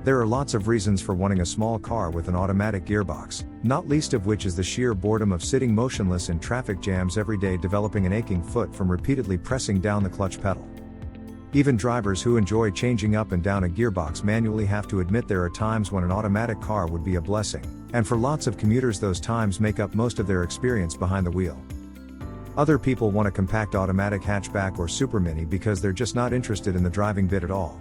There are lots of reasons for wanting a small car with an automatic gearbox, not least of which is the sheer boredom of sitting motionless in traffic jams every day, developing an aching foot from repeatedly pressing down the clutch pedal. Even drivers who enjoy changing up and down a gearbox manually have to admit there are times when an automatic car would be a blessing, and for lots of commuters those times make up most of their experience behind the wheel. Other people want a compact automatic hatchback or supermini because they're just not interested in the driving bit at all.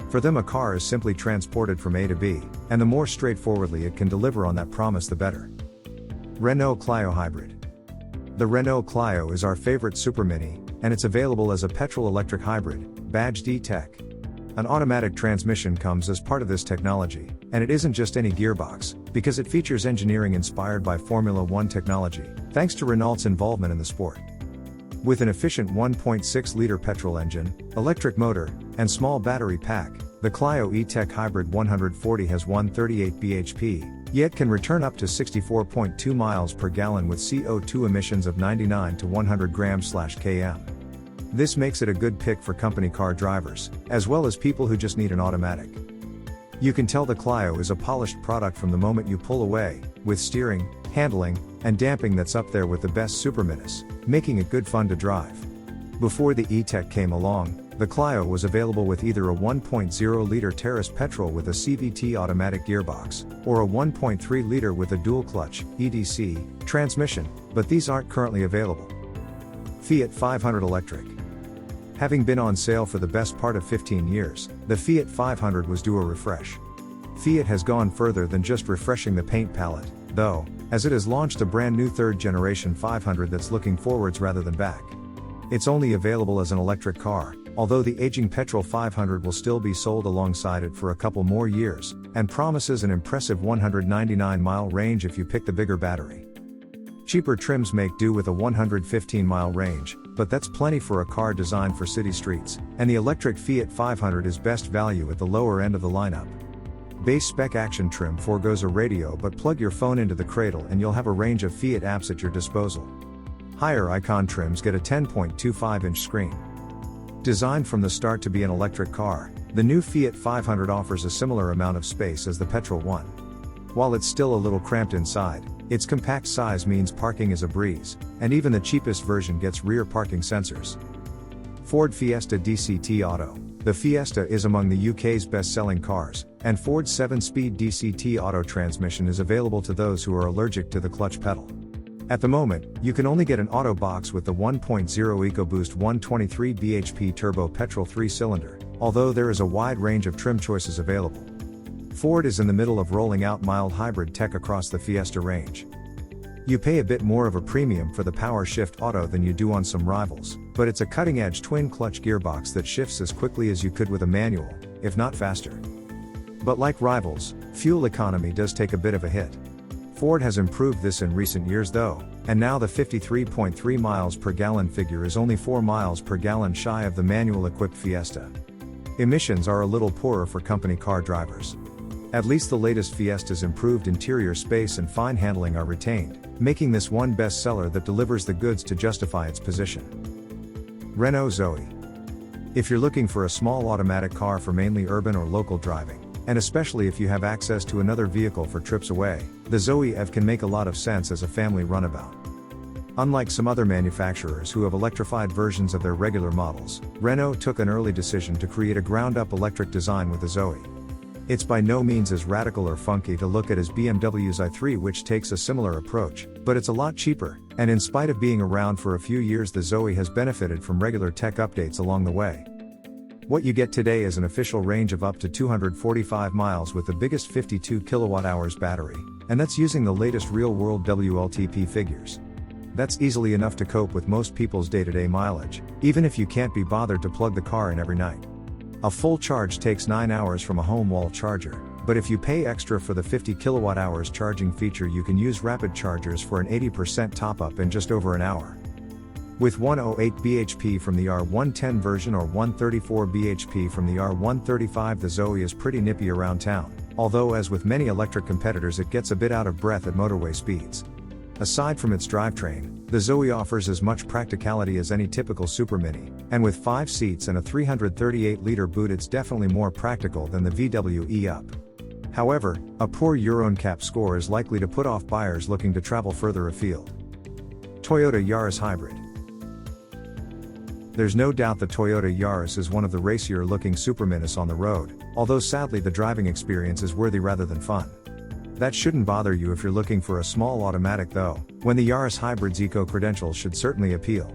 For them, a car is simply transported from A to B, and the more straightforwardly it can deliver on that promise the better. Renault CLIO Hybrid. The Renault CLIO is our favorite supermini, and it's available as a petrol-electric hybrid, badged E-Tech. An automatic transmission comes as part of this technology, and it isn't just any gearbox, because it features engineering inspired by Formula One technology, thanks to Renault's involvement in the sport. With an efficient 1.6-liter petrol engine, electric motor, and small battery pack, the CLIO E-Tech Hybrid 140 has 138 bhp, yet can return up to 64.2 miles per gallon with CO2 emissions of 99 to 100 grams/km. This makes it a good pick for company car drivers, as well as people who just need an automatic. You can tell the CLIO is a polished product from the moment you pull away, with steering, handling, and damping that's up there with the best superminis, making it good fun to drive. Before the E-Tech came along, the CLIO was available with either a 1.0-liter Terrace petrol with a CVT automatic gearbox, or a 1.3-liter with a dual-clutch (EDC) transmission, but these aren't currently available. Fiat 500 Electric. Having been on sale for the best part of 15 years, the Fiat 500 was due a refresh. Fiat has gone further than just refreshing the paint palette, though, as it has launched a brand new third-generation 500 that's looking forwards rather than back. It's only available as an electric car, although the aging petrol 500 will still be sold alongside it for a couple more years, and promises an impressive 199-mile range if you pick the bigger battery. Cheaper trims make do with a 115-mile range, but that's plenty for a car designed for city streets, and the electric Fiat 500 is best value at the lower end of the lineup. Base spec action trim forgoes a radio, but plug your phone into the cradle and you'll have a range of Fiat apps at your disposal. Higher icon trims get a 10.25-inch screen. Designed from the start to be an electric car, the new Fiat 500 offers a similar amount of space as the petrol one. While it's still a little cramped inside, its compact size means parking is a breeze, and even the cheapest version gets rear parking sensors. Ford Fiesta DCT Auto. The Fiesta is among the UK's best-selling cars, and Ford's 7-speed DCT Auto transmission is available to those who are allergic to the clutch pedal. At the moment, you can only get an auto box with the 1.0 EcoBoost 123 bhp turbo petrol 3-cylinder, although there is a wide range of trim choices available. Ford is in the middle of rolling out mild hybrid tech across the Fiesta range. You pay a bit more of a premium for the Power Shift Auto than you do on some rivals, but it's a cutting-edge twin-clutch gearbox that shifts as quickly as you could with a manual, if not faster. But like rivals, fuel economy does take a bit of a hit. Ford has improved this in recent years though, and now the 53.3 miles per gallon figure is only 4 miles per gallon shy of the manual-equipped Fiesta. Emissions are a little poorer for company car drivers. At least the latest Fiesta's improved interior space and fine handling are retained, making this one bestseller that delivers the goods to justify its position. Renault Zoe. If you're looking for a small automatic car for mainly urban or local driving, and especially if you have access to another vehicle for trips away, the Zoe EV can make a lot of sense as a family runabout. Unlike some other manufacturers who have electrified versions of their regular models, Renault took an early decision to create a ground-up electric design with the Zoe. It's by no means as radical or funky to look at as BMW's i3, which takes a similar approach, but it's a lot cheaper, and in spite of being around for a few years, the Zoe has benefited from regular tech updates along the way. What you get today is an official range of up to 245 miles with the biggest 52 kWh battery, and that's using the latest real-world WLTP figures. That's easily enough to cope with most people's day-to-day mileage, even if you can't be bothered to plug the car in every night. A full charge takes 9 hours from a home wall charger, but if you pay extra for the 50 kWh charging feature, you can use rapid chargers for an 80% top-up in just over an hour. With 108 bhp from the R110 version or 134 bhp from the R135, the Zoe is pretty nippy around town, although as with many electric competitors it gets a bit out of breath at motorway speeds. Aside from its drivetrain, the Zoe offers as much practicality as any typical supermini, and with 5 seats and a 338-liter boot it's definitely more practical than the VW e-Up. However, a poor Euro NCAP score is likely to put off buyers looking to travel further afield. Toyota Yaris Hybrid. There's no doubt that Toyota Yaris is one of the racier-looking superminis on the road, although sadly the driving experience is worthy rather than fun. That shouldn't bother you if you're looking for a small automatic though, when the Yaris Hybrid's eco-credentials should certainly appeal.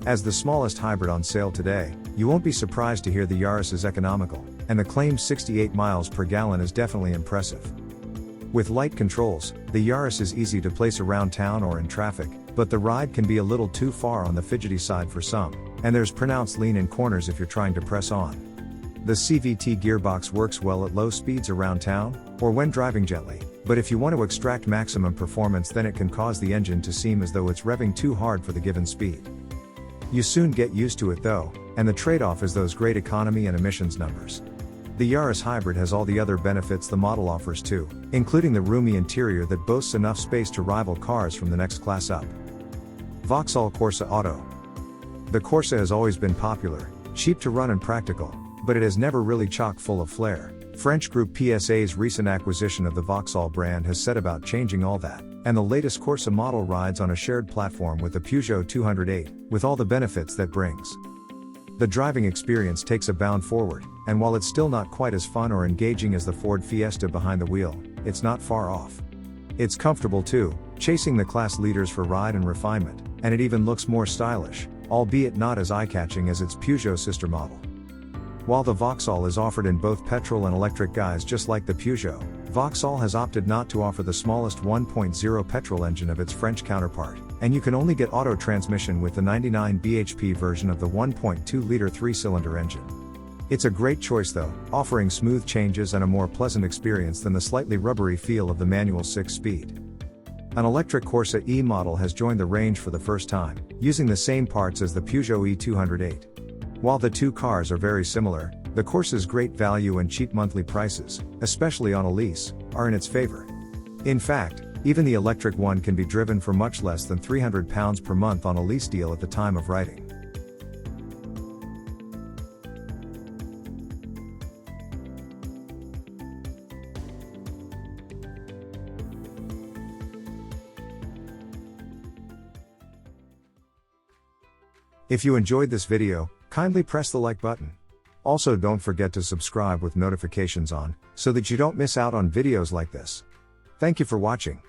As the smallest hybrid on sale today, you won't be surprised to hear the Yaris is economical, and the claimed 68 miles per gallon is definitely impressive. With light controls, the Yaris is easy to place around town or in traffic, but the ride can be a little too far on the fidgety side for some, and there's pronounced lean in corners if you're trying to press on. The CVT gearbox works well at low speeds around town, or when driving gently, but if you want to extract maximum performance then it can cause the engine to seem as though it's revving too hard for the given speed. You soon get used to it though, and the trade-off is those great economy and emissions numbers. The Yaris Hybrid has all the other benefits the model offers too, including the roomy interior that boasts enough space to rival cars from the next class up. VAUXHALL CORSA Auto. The Corsa has always been popular, cheap to run and practical, but it has never really chock full of flair. French group PSA's recent acquisition of the VAUXHALL brand has set about changing all that, and the latest Corsa model rides on a shared platform with the Peugeot 208, with all the benefits that brings. The driving experience takes a bound forward, and while it's still not quite as fun or engaging as the Ford Fiesta behind the wheel, it's not far off. It's comfortable too, chasing the class leaders for ride and refinement, and it even looks more stylish, albeit not as eye-catching as its Peugeot sister model. While the VAUXHALL is offered in both petrol and electric guise just like the Peugeot, VAUXHALL has opted not to offer the smallest 1.0 petrol engine of its French counterpart, and you can only get auto transmission with the 99 bhp version of the 1.2-liter 3-cylinder engine. It's a great choice though, offering smooth changes and a more pleasant experience than the slightly rubbery feel of the manual 6-speed. An electric Corsa E model has joined the range for the first time, using the same parts as the Peugeot E208. While the two cars are very similar, the Corsa's great value and cheap monthly prices, especially on a lease, are in its favor. In fact, even the electric one can be driven for much less than £300 per month on a lease deal at the time of writing. If you enjoyed this video, kindly press the like button. Also don't forget to subscribe with notifications on, so that you don't miss out on videos like this. Thank you for watching.